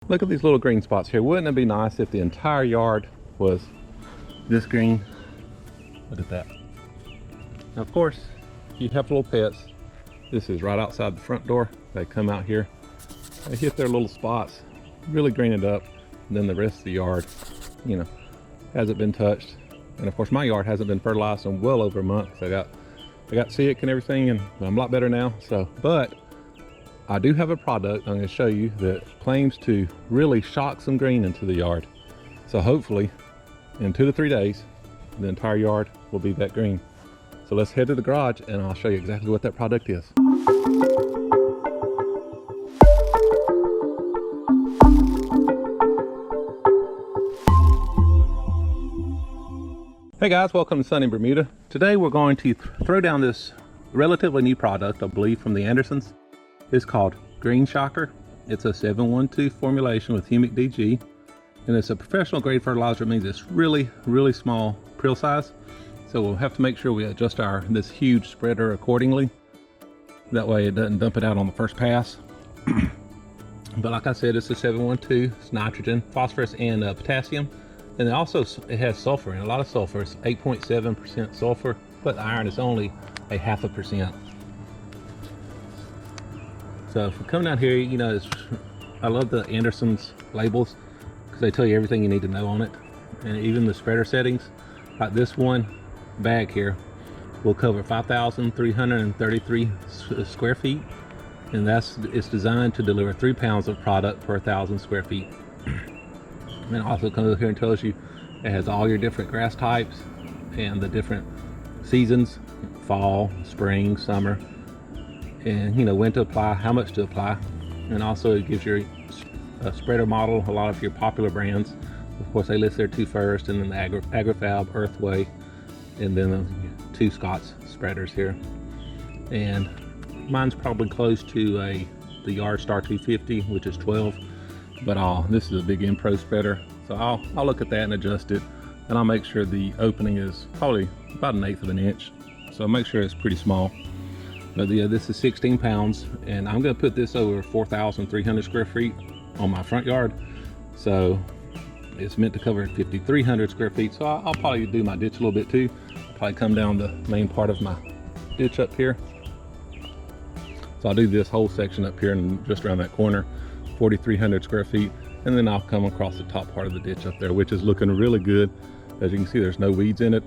Look at these little green spots here. Wouldn't it be nice if the entire yard was this green? Look at that. Now, of course, if you have little pets, this is right outside the front door. They come out here, they hit their little spots, really green it up, and then the rest of the yard, you know, hasn't been touched. And of course, my yard hasn't been fertilized in well over a month. So I got sick and everything, and I'm a lot better now. So, but I do have a product I'm going to show you that claims to really shock some green into the yard. So hopefully in 2 to 3 days, the entire yard will be that green. So let's head to the garage and I'll show you exactly what that product is. Hey guys, welcome to sunny Bermuda. Today we're going to throw down this relatively new product, I believe, from the Andersons. It's called GreenShocker. It's a 712 formulation with humic DG, and it's a professional grade fertilizer. It means it's really small prill size. So we'll have to make sure we adjust this huge spreader accordingly. That way it doesn't dump it out on the first pass. But like I said, it's a 712. It's nitrogen, phosphorus, and potassium. And then also it has sulfur, and a lot of sulfur. It's 8.7% sulfur, but the iron is only 0.5%. So if we come down here, you know, I love the Andersons labels because they tell you everything you need to know on it, and even the spreader settings. Like this one bag here will cover 5,333 square feet, and it's designed to deliver 3 pounds of product per 1,000 square feet. And it also comes here and tells you it has all your different grass types and the different seasons: fall, spring, summer, and you know when to apply, how much to apply. And also it gives you a spreader model, a lot of your popular brands. Of course, they list their 2 first, and then the AgriFab, Earthway, and then the 2 Scott's spreaders here. And mine's probably close to the Yard Star 250, which is 12. But this is a big Pro spreader, so I'll look at that and adjust it, and I'll make sure the opening is probably about 1/8 of an inch. So make sure it's pretty small. But this is 16 pounds, and I'm going to put this over 4,300 square feet on my front yard. So it's meant to cover 5,300 square feet. So I'll probably do my ditch a little bit too. I'll probably come down the main part of my ditch up here. So I'll do this whole section up here and just around that corner, 4,300 square feet. And then I'll come across the top part of the ditch up there, which is looking really good. As you can see, there's no weeds in it.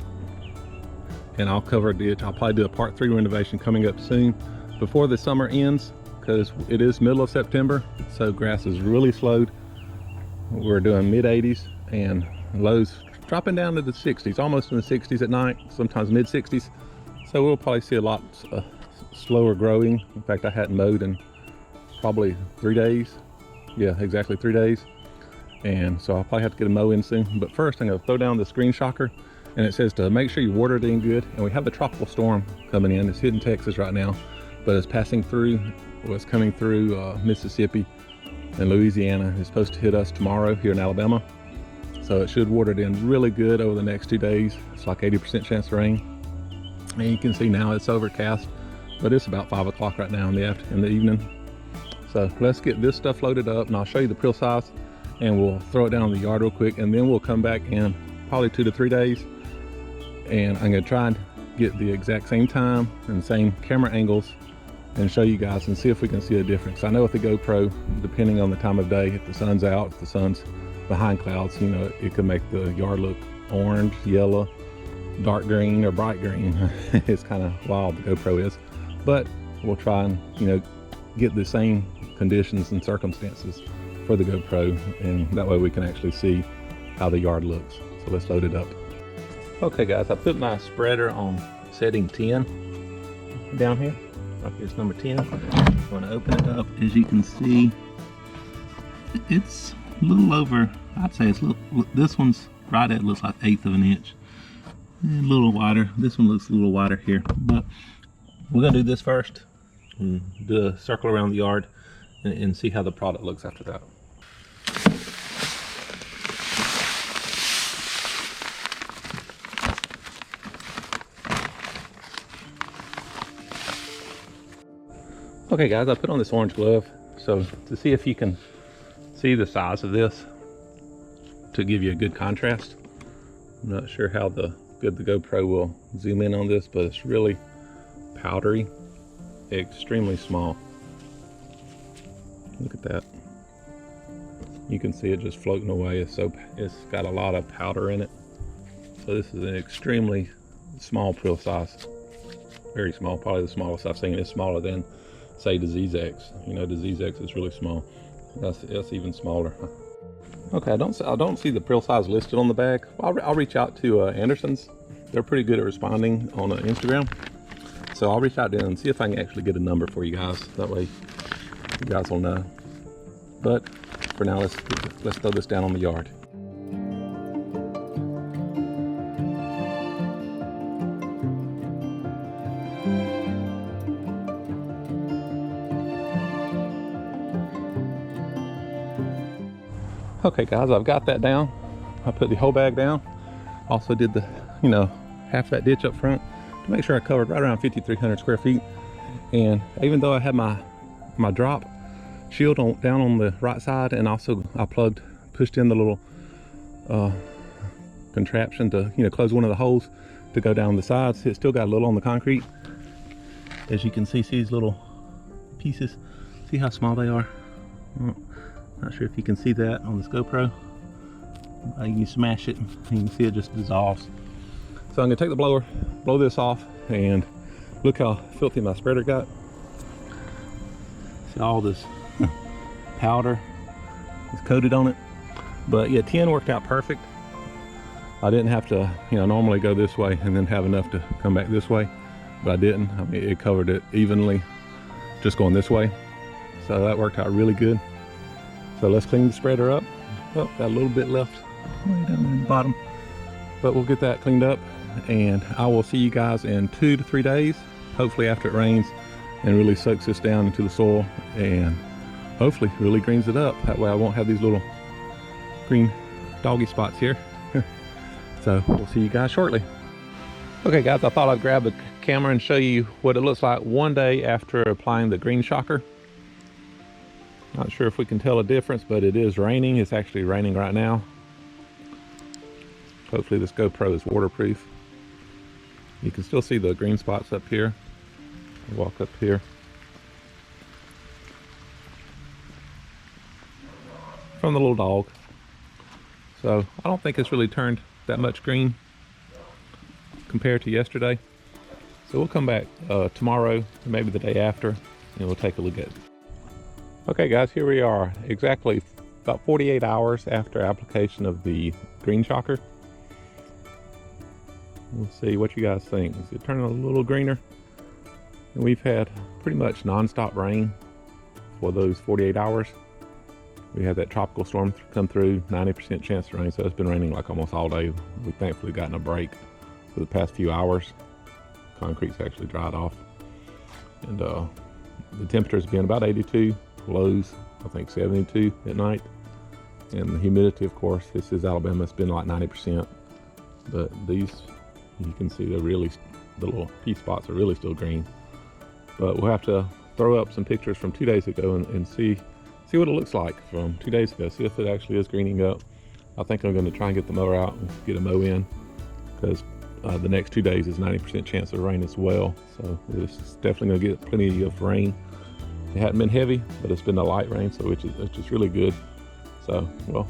And I'll cover a ditch. I'll probably do a part 3 renovation coming up soon before the summer ends, because it is middle of September, so grass is really slowed. We're doing mid-80s and lows dropping down to the 60s, almost in the 60s at night, sometimes mid-60s. So we'll probably see a lot slower growing. In fact, I hadn't mowed in probably 3 days. Yeah, exactly 3 days. And so I'll probably have to get a mow in soon. But first, I'm going to throw down this GreenShocker. And it says to make sure you water it in good. And we have the tropical storm coming in. It's hitting Texas right now, but it's passing through, it's coming through Mississippi and Louisiana. It's supposed to hit us tomorrow here in Alabama. So it should water it in really good over the next 2 days. It's like 80% chance of rain. And you can see now it's overcast, but it's about 5 o'clock right now in the evening. So let's get this stuff loaded up, and I'll show you the prill size, and we'll throw it down in the yard real quick, and then we'll come back in probably 2 to 3 days. And I'm going to try and get the exact same time and same camera angles and show you guys and see if we can see a difference. I know with the GoPro, depending on the time of day, if the sun's out, if the sun's behind clouds, you know, it could make the yard look orange, yellow, dark green, or bright green. It's kind of wild, the GoPro is. But we'll try and, you know, get the same conditions and circumstances for the GoPro, and that way we can actually see how the yard looks. So let's load it up. Okay guys, I put my spreader on setting 10 down here. Okay, it's number 10. I'm going to open it up. As you can see, it's a little over, I'd say it's a little, this one's right at, looks like 1/8 of an inch. And a little wider. This one looks a little wider here. But we're going to do this first and do a circle around the yard and see how the product looks after that. Okay guys, I put on this orange glove so to see if you can see the size of this to give you a good contrast. I'm not sure how good the GoPro will zoom in on this, but it's really powdery, extremely small. Look at that. You can see it just floating away. It's got a lot of powder in it. So this is an extremely small prill size. Very small, probably the smallest I've seen. It's smaller than, say, the ZZX. You know, the ZZX is really small. That's even smaller. Okay, I don't see the prill size listed on the bag. I'll reach out to Anderson's. They're pretty good at responding on Instagram. So I'll reach out to them and see if I can actually get a number for you guys. That way you guys will know. But for now, let's throw this down on the yard. Okay guys, I've got that down. I put the whole bag down. Also did the, half that ditch up front to make sure I covered right around 5,300 square feet. And even though I had my drop shield down on the right side, and also I pushed in the little contraption to, close one of the holes to go down the sides. It still got a little on the concrete. As you can see these little pieces. See how small they are? Not sure if you can see that on this GoPro. You smash it and you can see it just dissolves. So I'm gonna take the blower, blow this off, and look how filthy my spreader got. See all this powder is coated on it. But yeah, 10 worked out perfect. I didn't have to, normally go this way and then have enough to come back this way, but I didn't. I mean, it covered it evenly, just going this way. So that worked out really good. So let's clean the spreader up. Oh, got a little bit left way down there in the bottom, but we'll get that cleaned up, and I will see you guys in 2 to 3 days, hopefully after it rains and really soaks this down into the soil and hopefully really greens it up. That way I won't have these little green doggy spots here. So we'll see you guys shortly. Okay guys, I thought I'd grab the camera and show you what it looks like one day after applying the GreenShocker. Not sure if we can tell a difference, but it is raining. It's actually raining right now. Hopefully this GoPro is waterproof. You can still see the green spots up here. I'll walk up here. From the little dog. So I don't think it's really turned that much green compared to yesterday. So we'll come back tomorrow, maybe the day after, and we'll take a look at it. Okay guys, here we are, exactly about 48 hours after application of the GreenShocker. We'll see what you guys think. Is it turning a little greener? And we've had pretty much non-stop rain for those 48 hours. We had that tropical storm come through, 90% chance of rain, so it's been raining like almost all day. We've thankfully gotten a break for the past few hours. Concrete's actually dried off. And the temperature's been about 82. Lows, I think 72 at night, and the humidity, of course, this is Alabama, it's been like 90%, but these, you can see the little pea spots are really still green. But we'll have to throw up some pictures from 2 days ago and see what it looks like from 2 days ago, see if it actually is greening up. I think I'm going to try and get the mower out and get a mow in, because the next 2 days is 90% chance of rain as well, so it's definitely going to get plenty of rain. It hadn't been heavy, but it's been a light rain, so it's just really good. So, well,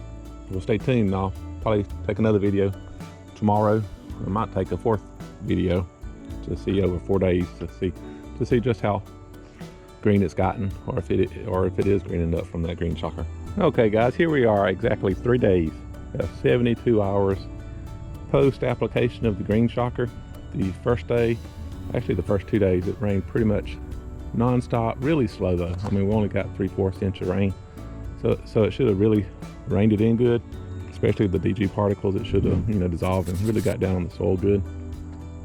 we'll stay tuned. I'll probably take another video tomorrow. I might take a 4th video to see over 4 days to see just how green it's gotten, or if it is greening up from that GreenShocker. Okay, guys, here we are, exactly 3 days, 72 hours post application of the GreenShocker. The first day, actually the first 2 days, it rained pretty much non-stop, really slow though. I mean, we only got 3/4 inch of rain, so it should have really rained it in good, especially the DG particles. It should have dissolved and really got down on the soil good.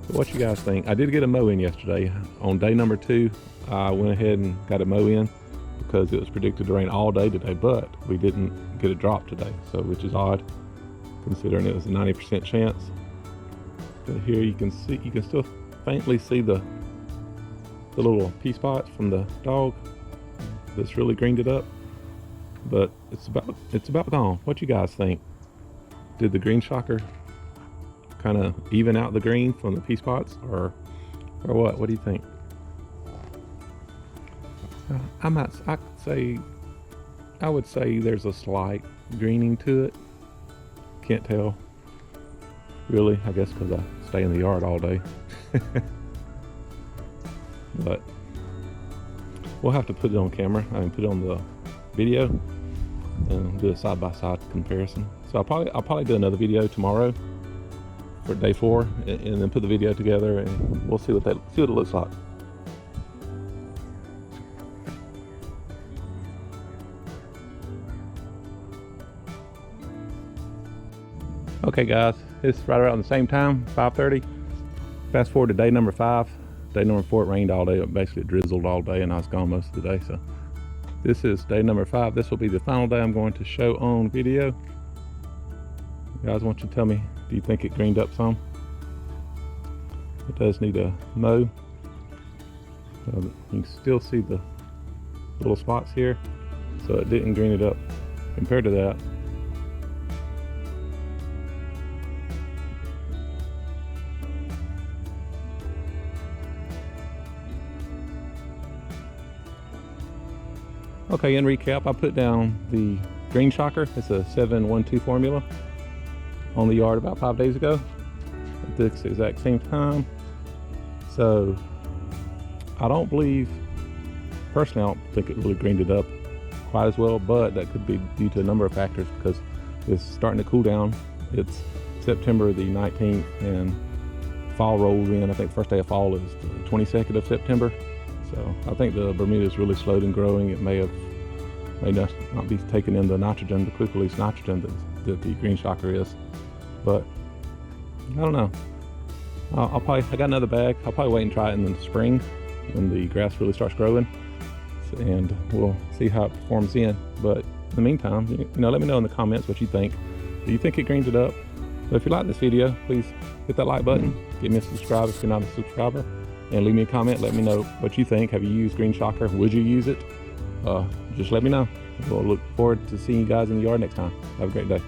So what you guys think? I did get a mow in yesterday. On day number 2, I went ahead and got a mow in because it was predicted to rain all day today, but we didn't get a drop today, so which is odd considering it was a 90% chance. But here you can still faintly see the little pea spots from the dog that's really greened it up. but it's about gone. What you guys think? Did the GreenShocker kind of even out the green from the pea spots, or what? What do you think? I would say there's a slight greening to it. Can't tell really, I guess because I stay in the yard all day. But we'll have to put it on camera. I mean, put it on the video and do a side-by-side comparison. So I'll probably do another video tomorrow for day 4, and then put the video together, and we'll see what it looks like. Okay guys, it's right around the same time, 5:30. Fast forward to day number 5. Day number 4, it rained all day. It basically drizzled all day, and I was gone most of the day. So this is day number 5. This will be the final day I'm going to show on video. You guys, want you to tell me, do you think it greened up some? It does need a mow. You can still see the little spots here, so it didn't green it up. Compared to that, okay, in recap, I put down the GreenShocker. It's a 712 formula on the yard about 5 days ago at this exact same time. So I don't believe, personally, I don't think it really greened it up quite as well, but that could be due to a number of factors because it's starting to cool down. It's September the 19th and fall rolls in. I think the first day of fall is the 22nd of September. So I think the Bermuda is really slowed in growing. It may not be taking in the nitrogen, the quick release nitrogen that the GreenShocker is. But I don't know. I got another bag. I'll probably wait and try it in the spring when the grass really starts growing, and we'll see how it performs in. But in the meantime, let me know in the comments what you think. Do you think it greens it up? So if you like this video, please hit that like button. Give me a subscribe if you're not a subscriber. And leave me a comment. Let me know what you think. Have you used GreenShocker? Would you use it? Just let me know. We'll look forward to seeing you guys in the yard next time. Have a great day.